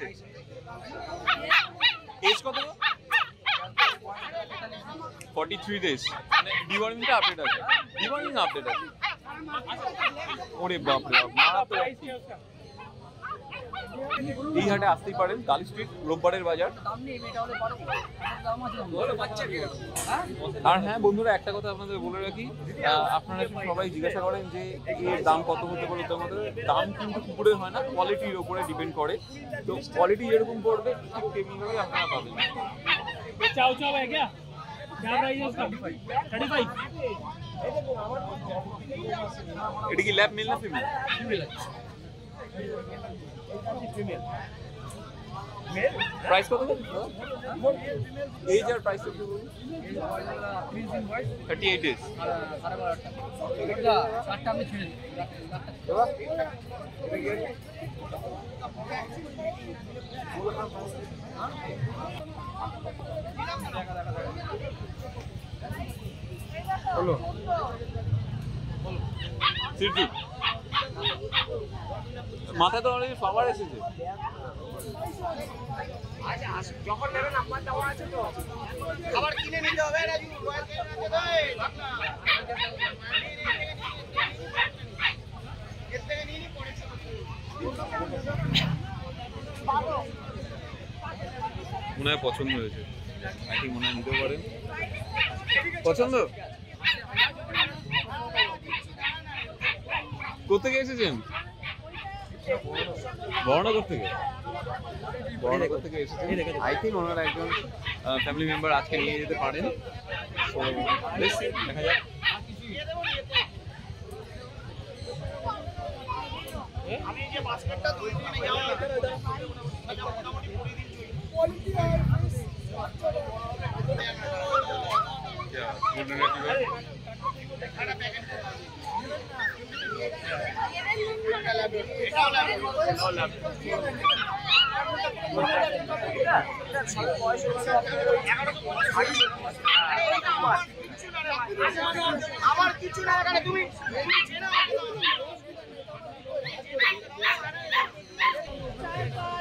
গেছে। এজ কত? 43 days। মানে ডিওয়ার্মিংটা আপডেট আছে, ডিওয়ার্মিং আপডেট আছে। ওরে বাপরে বাপ, এই হাটে আসতেই পারেন, কালী স্ট্রিট, রোববারের বাজার। আর হ্যাঁ বন্ধুরা, একটা কথা আপনাদের বলে রাখি, আপনারা সবাই জিজ্ঞাসা করেন যে এর দাম কত হতে পারে, দাম কিন্তু কুকুরের হয় না, কোয়ালিটির ওপরে ডিপেন্ড করে। তো কোয়ালিটি যেরকম পড়বে ঠিক তেমনিভাবে আপনারা পাবেন। এটা কি ল্যাব মেল না ফিমেল? প্রাইস কত? এই যার প্রাইস কত? 38 days। মাথায় তো অলরেডি ফ্লাওয়ার এসেছে। যখন নেবেন নাম্বার দেওয়া আছে তো, খাবার কিনে নিতে হবে। মনে হয় পছন্দ হয়েছে, নাকি মনে হয় নিতে পারেন। পছন্দ? কোথেকে এসেছেন? বর্ণনগর থেকে। বর্ণনগর থেকে এসেছেন। আই থিঙ্ক ওনারা একজন ফ্যামিলি মেম্বার আজকে নিয়ে যেতে পারেন। সো দেখা যাক। আমি যে বাস্কেটটা ধরে নিয়ে যাওয়া মোটামুটি 20 দিন আমার কিছু না এখানে তুমি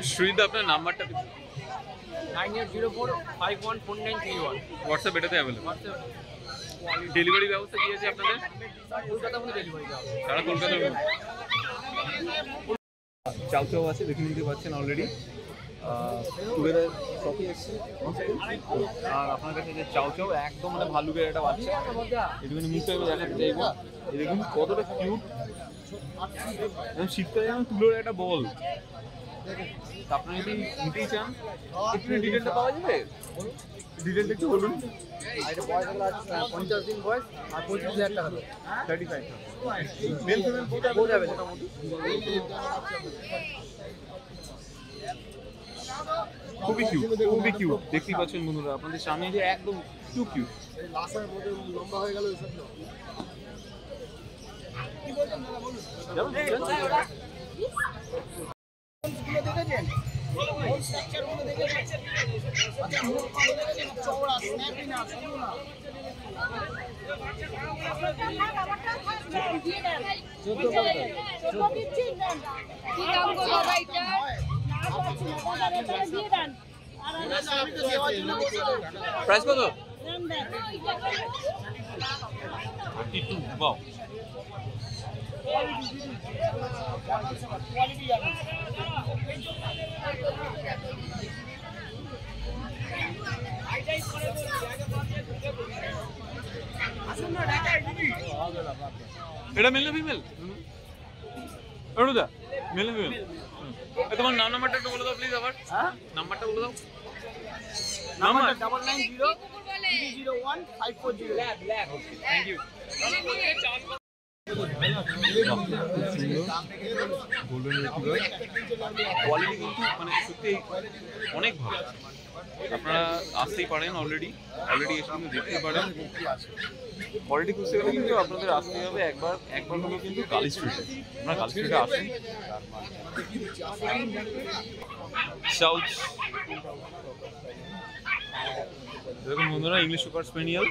শ্রীদা, আপনার নাম্বারটা 9804514931। হোয়াটসঅ্যাপ এটাতে অ্যাভেলেবল। ডেলিভারি ব্যবস্থা কি আছে আপনাদের? কলকাতা মধ্যে ডেলিভারি দেওয়া হবে। সারা কলকাতার মধ্যে। চাউ চাউ আছে, দেখে নিতে পাচ্ছেন অলরেডি। টুগেদার শপে এসছে। আর আপনার কাছে যে চাউ চাউ একদম মানে ভালুকের একটা বাচ্চা, এটুখানি মুখটা দেখাতে চাইবো। এই দেখুন কতটা কিউট, শীতকালে যেমন তুলোর একটা বল। আপনারা যদি নিতেই চান একটু ডিটেলটা পাওয়া যাবে? ডিটেলটা একটু বলুন। এটা বয়স হলো 50 দিন বয়স আর 25,000 টাকা দাম। 35 মেল ফিমেল বোঝা যাবে মোটামুটি। খুবই কিউট, খুবই কিউট। দেখতেই পাচ্ছেন বন্ধুরা আপনাদের সামনে যে একদম কিউট কিউট। এই লাসার মধ্যে লম্বা হয়ে গেল এসব না। কি বলছেন দাদা বলুন। গুলো দেখেছেন? হোল স্ট্রাকচার গুলো দেখেছেন? আচ্ছা হোল গুলো দেখেছেন? চওড়া স্ন্যাপি না শুধু না। প্রাইস কত? 32। বাহ, এটা মেল না ফিমেল? অনুদা মেল না ফিমেল? তোমার নাম্বারটা একটু বলে দাও প্লিজ। আবার নাম্বারটা বলে দাও। Number 99030154 lab. Thank you. Golden retriever quality কিন্তু মানে সত্যি অনেক ভালো। আপনারা আসতেই পারেন, অলরেডি এসে কিন্তু দেখতে পারেন। কোয়ালিটি খুঁজতে গেলে কিন্তু আপনাদের আসতে হবে একবার হলো কিন্তু কালী স্ট্রিটে। আপনারা কালী স্ট্রিটে আসেন। সাউথ দেখুন বন্ধুরা, English super spaniel.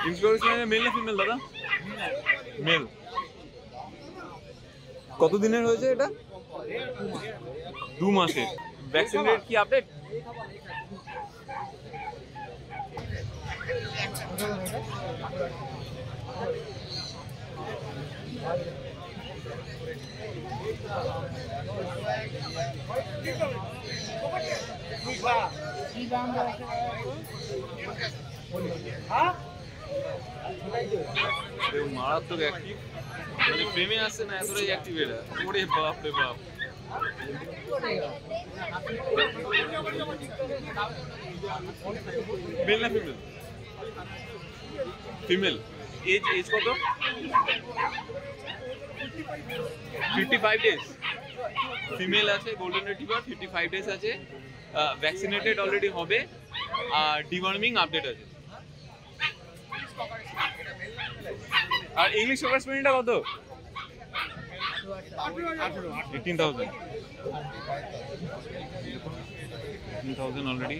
English super spaniel male না ফিমেল দাদা? মেল। কত দিনের হয়েছে এটা? 2 মাসের। ভ্যাকসিন রেট কি আপডেট? মারাত্মক অ্যাক্টিভ, মানে প্রেমে আসছে না এতটাই অ্যাক্টিভ এরা। ওরে বাপ রে বাপ। মেল না ফিমেল? ফিমেল। এজ কত? 55 ডেজ। ফিমেল আছে, গোল্ডেন রিট্রিভার, 55 ডেজ আছে, ভ্যাকসিনেটেড অলরেডি হবে, আর ডিওয়ার্মিং আপডেট আছে। আর ইংলিশ সুপার স্পেনিটা কত? 18,000 অলরেডি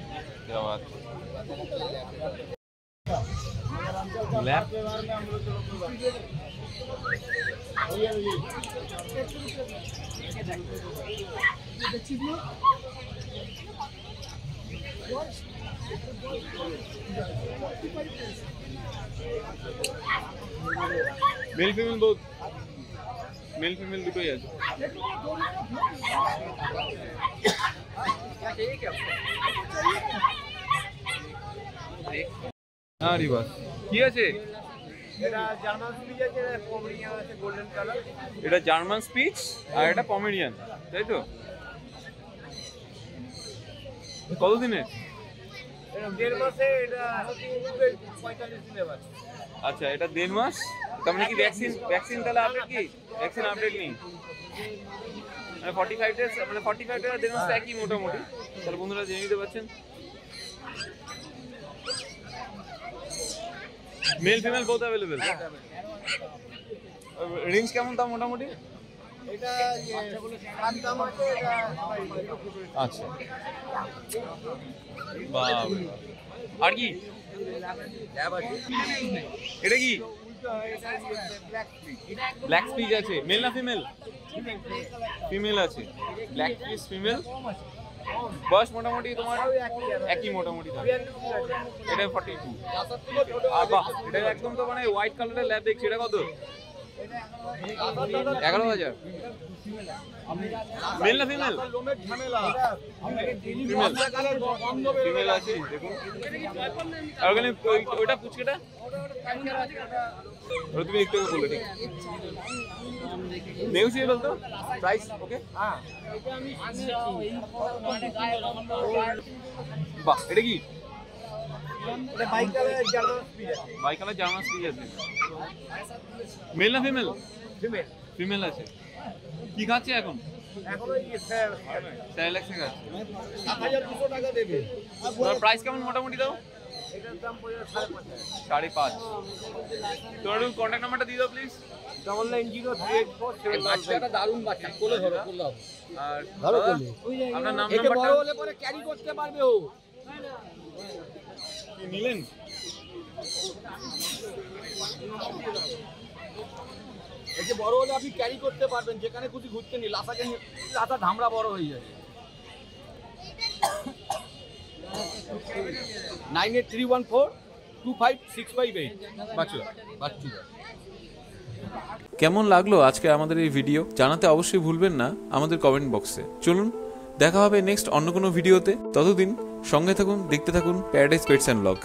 দেওয়া আছে। Lab male female both, male female দুটোই আছে। আরে বাস কি আছে? এটা জার্মান স্পিচ আছে, পমেরিয়ান আছে গোল্ডেন কালার। এটা জার্মান স্পিচ আর এটা পমেরিয়ান, তাই তো? কত দিনের? 1.5 মাসে, এটা 45 দিনের বাচ্চা। আচ্ছা, এটা 1.5 মাস। তার মানে কি ভ্যাকসিন তাহলে আপডেট কি? ভ্যাকসিন আপডেট নেই, মানে 45 ডেজ, মানে 45 ডেজ আর 1.5 মাস একই মোটামুটি। তাহলে বন্ধুরা জেনে নিতে পারছেন। Male female both available. Rings কেমন দাম মোটামুটি? এটা সাত দাম আছে, এটা আচ্ছা, বাহ। আর কি এটা কি? ব্ল্যাক স্পিচ আছে, মেল না ফিমেল? ফিমেল আছে, ব্ল্যাক স্পিচ ফিমেল। বয়স মোটামুটি তোমার একই মোটামুটি থাকে। এটা 42। আর বাহ, এটা একদম তো মানে হোয়াইট কালারের ল্যাব দেখছি। এটা কত? 11,000। মেল না ফিমেল? ফিমেল আছে, দেখুন। আর ওখানে ওইটা পুচকেটা ওটা তুমি একটু বলে ঠিক নেগোসিয়েবল তো প্রাইস? ওকে, বাহ। এটা কি? এটা বাইক কালার জার্মান স্পিচ আছে। বাই কালার জার্মান স্পিচ আছে। মেল না ফিমেল? ফিমেল। ফিমেল আছে। কি খাচ্ছে এখন? এখনো স্যারেলাক্স খাচ্ছে। 7,200 টাকা দেবে। তোমার প্রাইস কেমন মোটামুটি দাও? এটার দাম পড়ে 5,500। 5.5। তোমার কন্ট্যাক্ট নাম্বারটা দিয়ে দাও প্লিজ। 990384 বাচ্চাটা দারুণ বাচ্চা, কোলে ধরো, কোলে দাও। আর ধরো কোলে। আপনার নাম এটা নাম্বারটা? বড় হলে পরে ক্যারি করতে পারবে ও। কি নিলেন? এই যে বড় হলে আপনি ক্যারি করতে পারবেন, যেখানে খুশি ঘুরতে নি, লাসাকে লাসা ধামড়া বড় হয়ে যায়। 9831425658 বাচ্চা। কেমন লাগলো আজকে আমাদের এই ভিডিও জানাতে অবশ্যই ভুলবেন না আমাদের কমেন্ট বক্সে। চলুন দেখা হবে নেক্সট অন্য কোনো ভিডিওতে। ততদিন সঙ্গে থাকুন, দেখতে থাকুন প্যারাডাইস পেটস অ্যান্ড ব্লগ।